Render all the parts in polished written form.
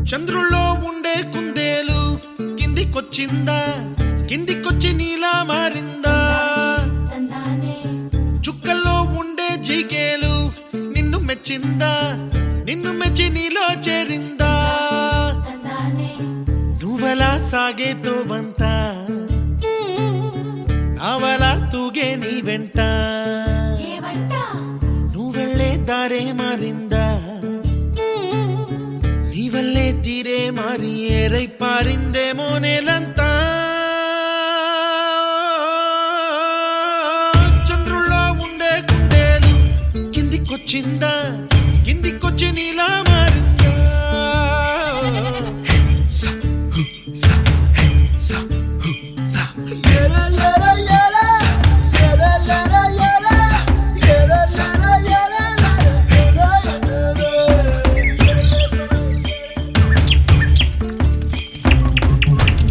చంద్రుల్లో ఉండే కుందేలు కిందికొచ్చిందా, కిందికొచ్చి నీలా మారిందా? చుక్కల్లో ఉండే జీకేలు నిన్ను మెచ్చిందా, నిన్ను మెచ్చి నీలో చేరిందా? నువ్వలా సాగే తోవంతా నావలా తూగే నీ వెంట, నువ్వెళ్ళే దారే మారిందా, నీ వల్లే తీరే మారి ఏరై పారిందేమో నేలంతా. చంద్రుల్లో ఉండే కుందేలు కిందికొచ్చిందా, కిందికొచ్చి నీలా మారిందా?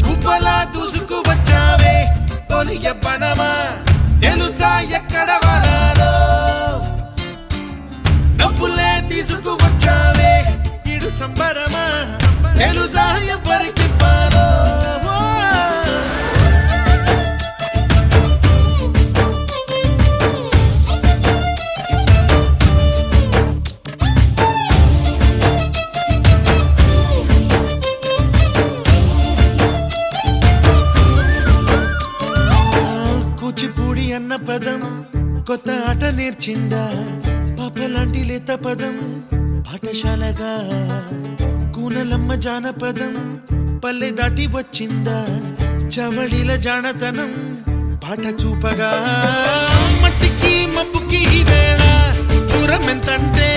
గుబ్బలా దూసుకు వచ్చావే తొలి యవ్వనమా, తెలుసా ఎక్కడ వాలాలో? డబ్బులే తీసుకు వచ్చావే ఇడు సంబరమా, తెలుసా ఎవరికి పాలో? కూచిపూడి అన్న పదం కొత్త ఆట నేర్చిందా, పాపలాంటి లేత పదం పాఠశాలగా? కూనలమ్మ జానపదం పల్లె దాటి వచ్చిందా, చవళిల జానతనం పాట చూపగా? మట్టికి మబ్బుకి వేళ దూరం ఎంతంటే